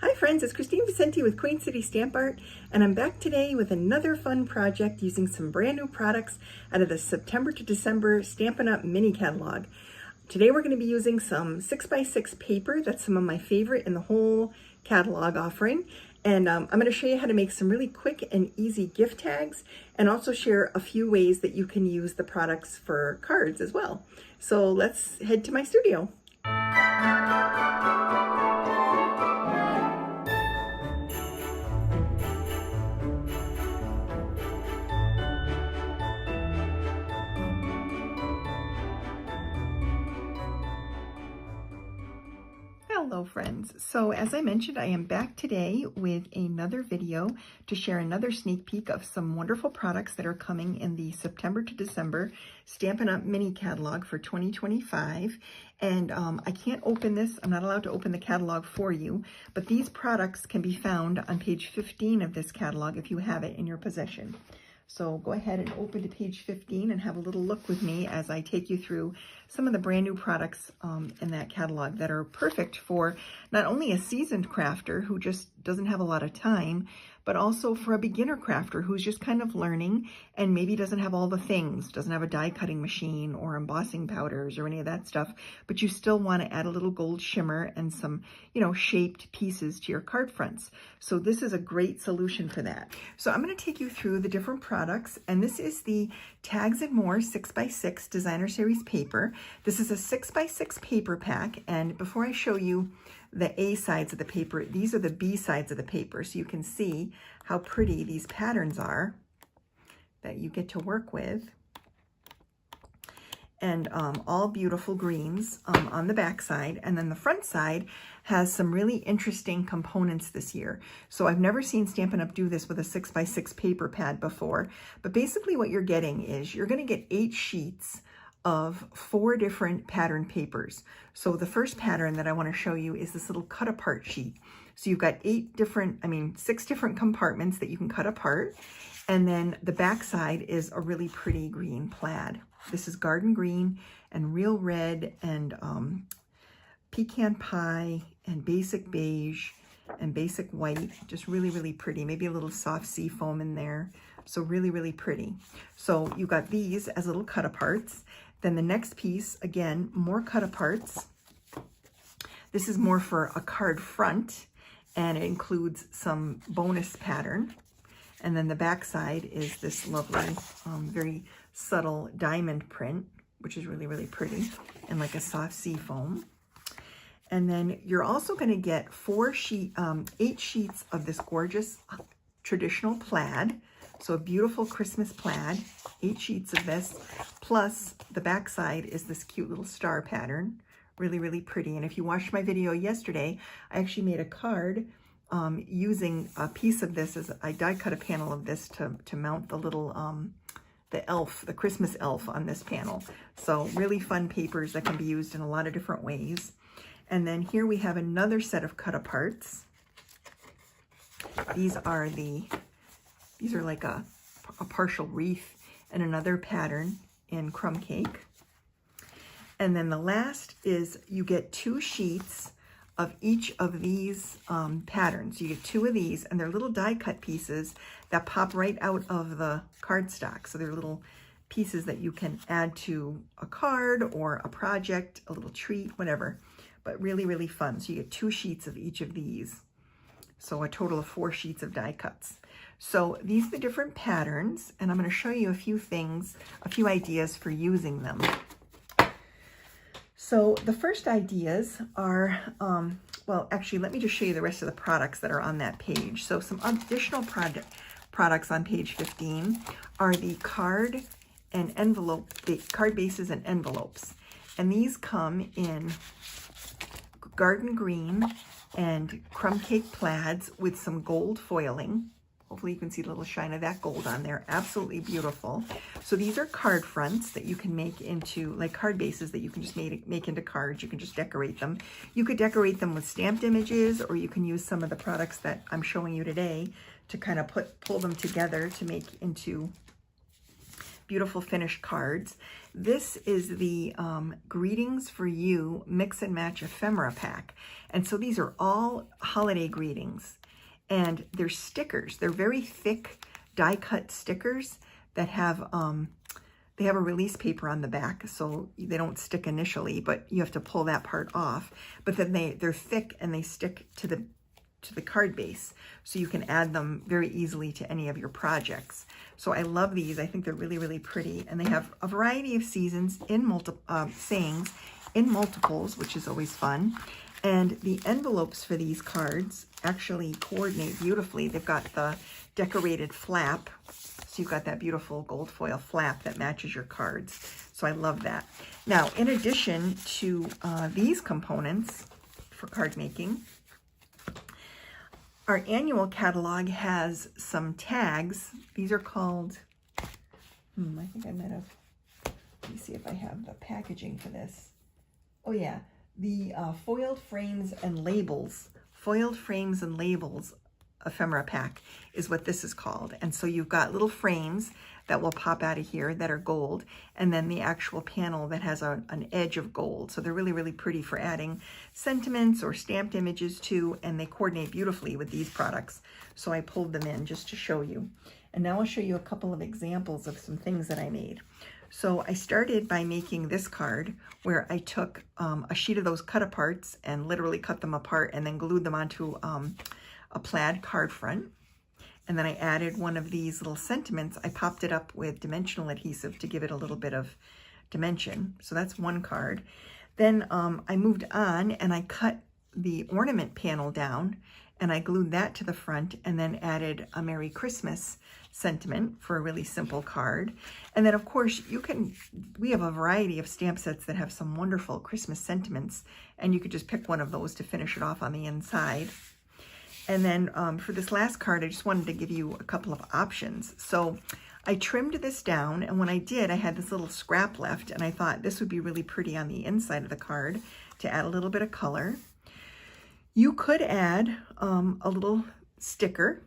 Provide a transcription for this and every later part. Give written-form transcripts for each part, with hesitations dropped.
Hi friends, it's Kristine Vicente with Queen City Stampart, and I'm back today with another fun project using some brand new products out of the September to December Stampin' Up! Mini catalog. Today we're going to be using some 6x6 paper. That's some of my favorite in the whole catalog offering. And I'm going to show you how to make some really quick and easy gift tags, and also share a few ways that you can use the products for cards as well. So let's head to my studio. Hello friends. So as I mentioned, I am back today with another video to share another sneak peek of some wonderful products that are coming in the September to December Stampin' Up! Mini catalog for 2025. And I can't open this. I'm not allowed to open the catalog for you, but these products can be found on page 15 of this catalog if you have it in your possession. So go ahead and open to page 15 and have a little look with me as I take you through some of the brand new products in that catalog that are perfect for not only a seasoned crafter who just doesn't have a lot of time, but also for a beginner crafter who's just kind of learning and maybe doesn't have all the things, doesn't have a die cutting machine or embossing powders or any of that stuff, but you still want to add a little gold shimmer and some, shaped pieces to your card fronts. So this is a great solution for that. So I'm going to take you through the different products, and this is the Tags and More 6x6 Designer Series paper. This is a 6x6 paper pack, and before I show you the A sides of the paper, these are the B sides of the paper, so you can see how pretty these patterns are that you get to work with. And all beautiful greens on the back side, and then the front side has some really interesting components this year. So I've never seen Stampin' Up! Do this with a 6x6 paper pad before, but basically what you're getting is you're going to get 8 sheets of 4 different pattern papers. So the first pattern that I want to show you is this little cut apart sheet. So you've got 6 different compartments that you can cut apart. And then the back side is a really pretty green plaid. This is garden green and real red and pecan pie and basic beige and basic white. Just really, really pretty. Maybe a little soft sea foam in there. So really, really pretty. So you got these as little cut aparts. Then the next piece, again, more cut aparts. This is more for a card front, and it includes some bonus pattern. And then the back side is this lovely, very subtle diamond print, which is really, really pretty, and like a soft sea foam. And then you're also going to get 8 sheets of this gorgeous traditional plaid. So a beautiful Christmas plaid, 8 sheets of this, plus the back side is this cute little star pattern. Really, really pretty. And if you watched my video yesterday, I actually made a card using a piece of this. As I die cut a panel of this to mount the little, the Christmas elf on this panel. So really fun papers that can be used in a lot of different ways. And then here we have another set of cut aparts. These are like a partial wreath and another pattern in crumb cake. And then the last is you get 2 sheets of each of these patterns. You get 2 of these, and they're little die cut pieces that pop right out of the cardstock. So they're little pieces that you can add to a card or a project, a little treat, whatever. But really, really fun. So you get 2 sheets of each of these. So a total of 4 sheets of die cuts. So these are the different patterns, and I'm going to show you a few things, a few ideas for using them. So the first ideas are, well, actually, let me just show you the rest of the products that are on that page. So some additional products on page 15 are the card bases and envelopes. And these come in garden green and crumb cake plaids with some gold foiling. Hopefully you can see the little shine of that gold on there. Absolutely beautiful. So these are card fronts that you can make into, like card bases that you can just make into cards. You can just decorate them. You could decorate them with stamped images, or you can use some of the products that I'm showing you today to kind of pull them together to make into beautiful finished cards. This is the Greetings for You Mix and Match Ephemera Pack. And so these are all holiday greetings. And they're stickers. They're very thick die-cut stickers that have, they have a release paper on the back, so they don't stick initially, but you have to pull that part off. But then they're thick and they stick to the card base, so you can add them very easily to any of your projects. So I love these. I think they're really, really pretty. And they have a variety of seasons in sayings in multiples, which is always fun. And the envelopes for these cards actually coordinate beautifully. They've got the decorated flap. So you've got that beautiful gold foil flap that matches your cards. So I love that. Now, in addition to these components for card making, our annual catalog has some tags. These are called, I think I might have, let me see if I have the packaging for this. Oh yeah, the foiled frames and labels ephemera pack is what this is called. And so you've got little frames that will pop out of here that are gold, and then the actual panel that has an edge of gold. So they're really, really pretty for adding sentiments or stamped images to, and they coordinate beautifully with these products. So I pulled them in just to show you. And now I'll show you a couple of examples of some things that I made. So I started by making this card where I took a sheet of those cut aparts and literally cut them apart and then glued them onto a plaid card front. And then I added one of these little sentiments. I popped it up with dimensional adhesive to give it a little bit of dimension. So that's one card. Then I moved on and I cut the ornament panel down and I glued that to the front and then added a Merry Christmas sentiment for a really simple card. And then of course we have a variety of stamp sets that have some wonderful Christmas sentiments, and you could just pick one of those to finish it off on the inside. And then for this last card, I just wanted to give you a couple of options. So I trimmed this down, and when I did, I had this little scrap left, and I thought this would be really pretty on the inside of the card to add a little bit of color. You could add a little sticker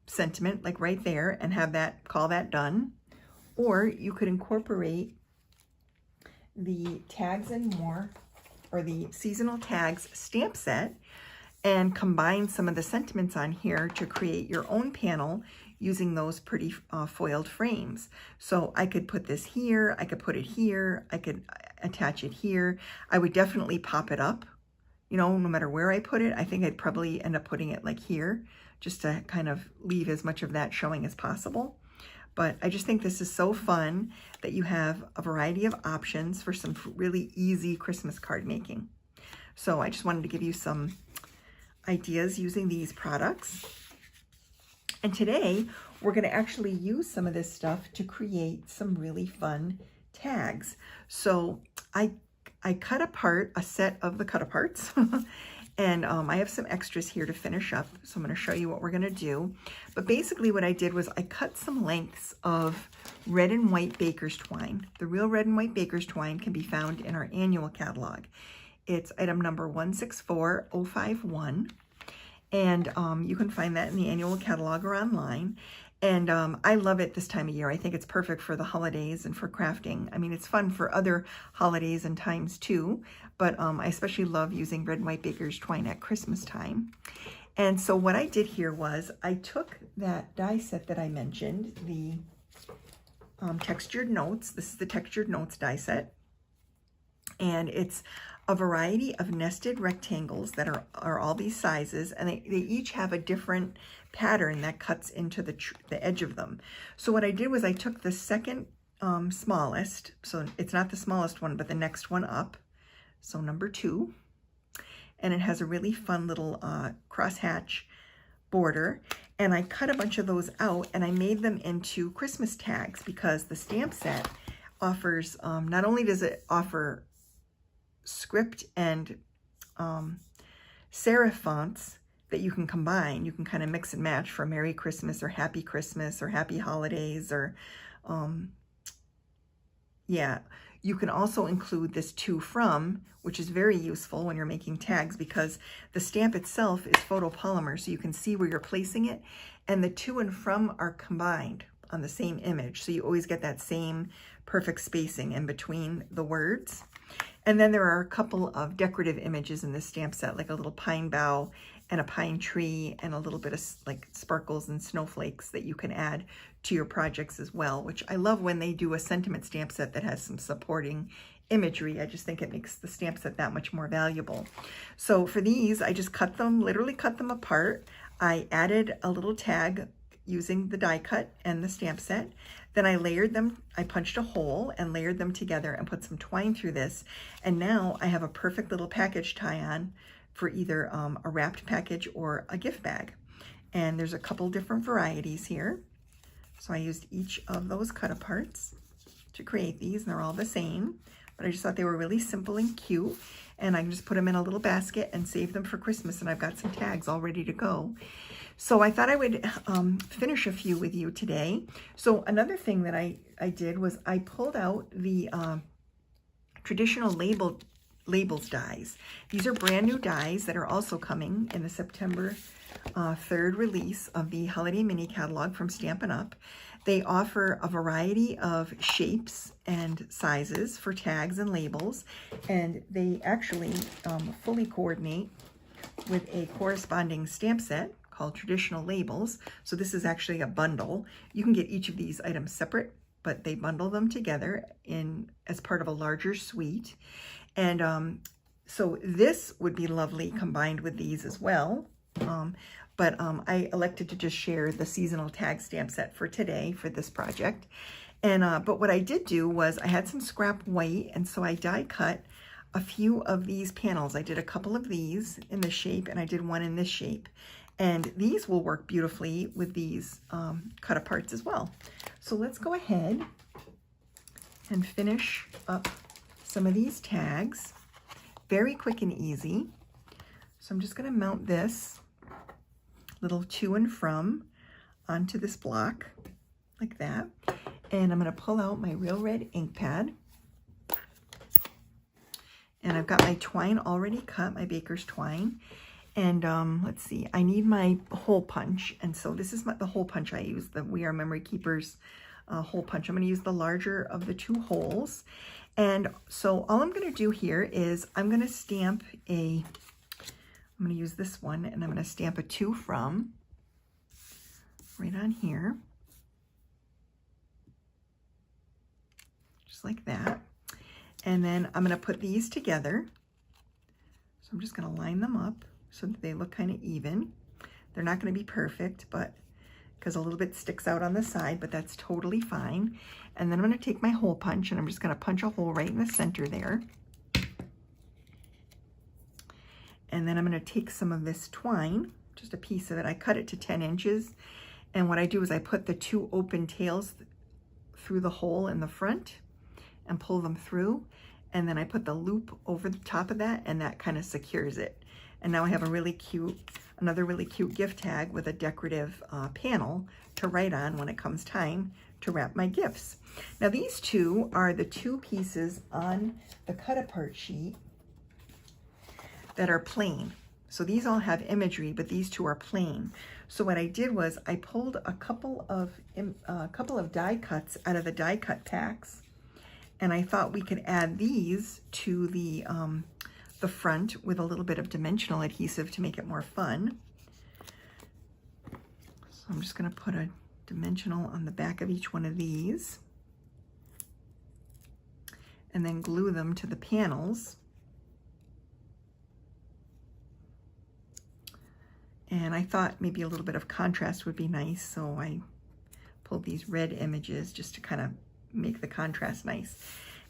sentiment, like right there, and have that, call that done. Or you could incorporate the Tags and More, or the Seasonal Tags stamp set, and combine some of the sentiments on here to create your own panel using those pretty foiled frames. So I could put this here, I could put it here, I could attach it here. I would definitely pop it up, you know, no matter where I put it. I think I'd probably end up putting it like here, just to kind of leave as much of that showing as possible. But I just think this is so fun that you have a variety of options for some really easy Christmas card making. So I just wanted to give you some ideas using these products. And today we're going to actually use some of this stuff to create some really fun tags. So I cut apart a set of the cut aparts and I have some extras here to finish up. So I'm going to show you what we're going to do. But basically what I did was I cut some lengths of red and white baker's twine. The real red and white baker's twine can be found in our annual catalog. It's item number 164051, and you can find that in the annual catalog or online. And I love it this time of year. I think it's perfect for the holidays and for crafting. I mean, it's fun for other holidays and times too, but I especially love using red and white baker's twine at Christmas time. And so what I did here was I took that die set that I mentioned, the Textured Notes. This is the Textured Notes die set, and it's a variety of nested rectangles that are all these sizes, and they each have a different pattern that cuts into the edge of them. So what I did was I took the second smallest, so it's not the smallest one, but the next one up, so number 2, and it has a really fun little crosshatch border, and I cut a bunch of those out and I made them into Christmas tags, because the stamp set offers, not only does it offer script and serif fonts that you can combine. You can kind of mix and match for Merry Christmas or Happy Holidays, or yeah. You can also include this to from, which is very useful when you're making tags, because the stamp itself is photopolymer, so you can see where you're placing it, and the to and from are combined on the same image. So you always get that same perfect spacing in between the words. And then there are a couple of decorative images in this stamp set, like a little pine bough and a pine tree and a little bit of like sparkles and snowflakes that you can add to your projects as well, which I love when they do a sentiment stamp set that has some supporting imagery. I just think it makes the stamp set that much more valuable. So for these, I just cut them, literally cut them apart. I added a little tag using the die cut and the stamp set. Then I layered them, I punched a hole and layered them together and put some twine through this. And now I have a perfect little package tie-on for either a wrapped package or a gift bag. And there's a couple different varieties here. So I used each of those cut aparts to create these, and they're all the same. But I just thought they were really simple and cute. And I can just put them in a little basket and save them for Christmas. And I've got some tags all ready to go. So I thought I would finish a few with you today. So another thing that I did was I pulled out the traditional labels dies. These are brand new dies that are also coming in the September 3rd release of the Holiday Mini Catalog from Stampin' Up. They offer a variety of shapes and sizes for tags and labels, and they actually fully coordinate with a corresponding stamp set called Traditional Labels. So this is actually a bundle. You can get each of these items separate, but they bundle them together as part of a larger suite. And so this would be lovely combined with these as well. But I elected to just share the seasonal tag stamp set for today for this project. And but what I did do was I had some scrap white, and so I die cut a few of these panels. I did a couple of these in this shape, and I did one in this shape. And these will work beautifully with these cut aparts as well. So let's go ahead and finish up some of these tags. Very quick and easy. So I'm just going to mount this little to and from onto this block like that. And I'm going to pull out my Real Red ink pad. And I've got my twine already cut, my baker's twine. And let's see, I need my hole punch. And so this is the hole punch I use, the We Are Memory Keepers hole punch. I'm going to use the larger of the two holes. And so all I'm going to do here is I'm going to stamp I'm going to use this one, and I'm going to stamp a to from right on here. Just like that. And then I'm going to put these together. So I'm just going to line them up so that they look kind of even. They're not going to be perfect, but because a little bit sticks out on the side, but that's totally fine. And then I'm going to take my hole punch, and I'm just going to punch a hole right in the center there. And then I'm going to take some of this twine, just a piece of it. I cut it to 10 inches. And what I do is I put the two open tails through the hole in the front and pull them through. And then I put the loop over the top of that, and that kind of secures it. And now I have another really cute gift tag with a decorative panel to write on when it comes time to wrap my gifts. Now these two are the two pieces on the cut apart sheet that are plain. So these all have imagery, but these two are plain. So what I did was I pulled a couple of die cuts out of the die cut packs, and I thought we could add these to the front with a little bit of dimensional adhesive to make it more fun. So I'm just going to put a dimensional on the back of each one of these and then glue them to the panels. And I thought maybe a little bit of contrast would be nice, so I pulled these red images just to kind of make the contrast nice.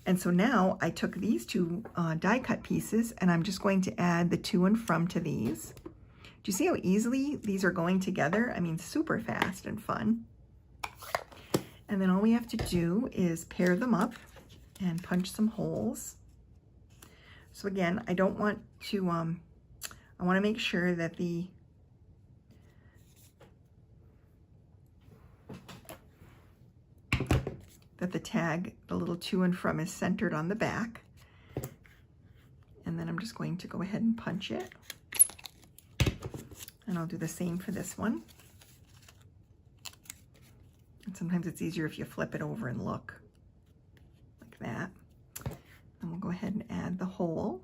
And so now I took these two die cut pieces, and I'm just going to add the to and from to these. Do you see how easily these are going together? I mean, super fast and fun. And then all we have to do is pair them up and punch some holes. So again, I don't want to, I want to make sure that the tag, the little to and from, is centered on the back. And then I'm just going to go ahead and punch it. And I'll do the same for this one. It's sometimes it's easier if you flip it over and look like that. And we'll go ahead and add the hole.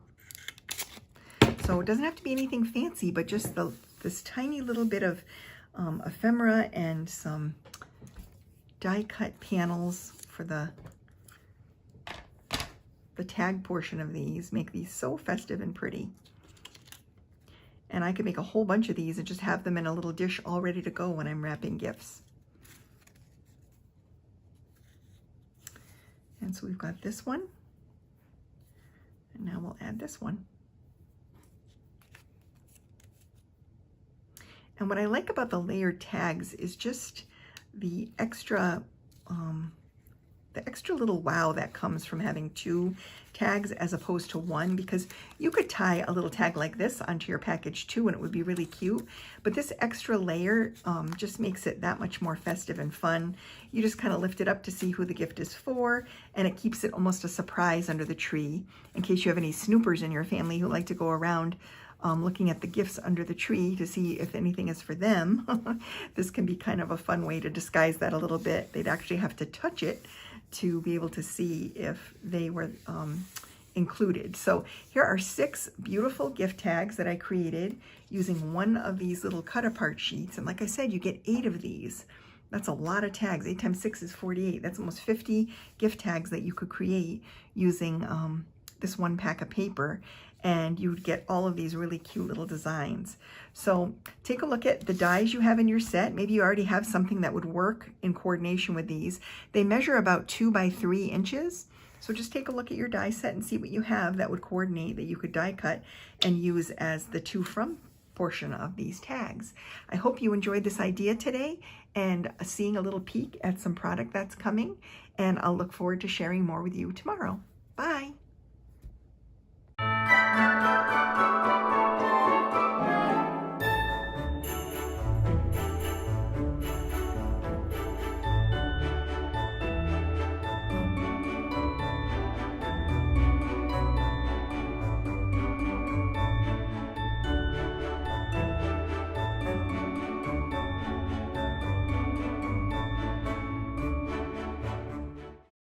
So it doesn't have to be anything fancy, but just this tiny little bit of ephemera and some die cut panels for the tag portion of these make these so festive and pretty. And I could make a whole bunch of these and just have them in a little dish all ready to go when I'm wrapping gifts. And so we've got this one. And now we'll add this one. And what I like about the layered tags is just the extra little wow that comes from having 2 tags as opposed to 1, because you could tie a little tag like this onto your package too and it would be really cute, but this extra layer just makes it that much more festive and fun. You just kind of lift it up to see who the gift is for, and it keeps it almost a surprise under the tree in case you have any snoopers in your family who like to go around looking at the gifts under the tree to see if anything is for them. This can be kind of a fun way to disguise that a little bit. They'd actually have to touch it to be able to see if they were included. So here are 6 beautiful gift tags that I created using one of these little cut apart sheets. And like I said, you get 8 of these. That's a lot of tags. 8 times 6 is 48. That's almost 50 gift tags that you could create using this one pack of paper, and you would get all of these really cute little designs. So take a look at the dies you have in your set. Maybe you already have something that would work in coordination with these. They measure about 2 by 3 inches. So just take a look at your die set and see what you have that would coordinate, that you could die cut and use as the to from portion of these tags. I hope you enjoyed this idea today and seeing a little peek at some product that's coming, and I'll look forward to sharing more with you tomorrow. Bye.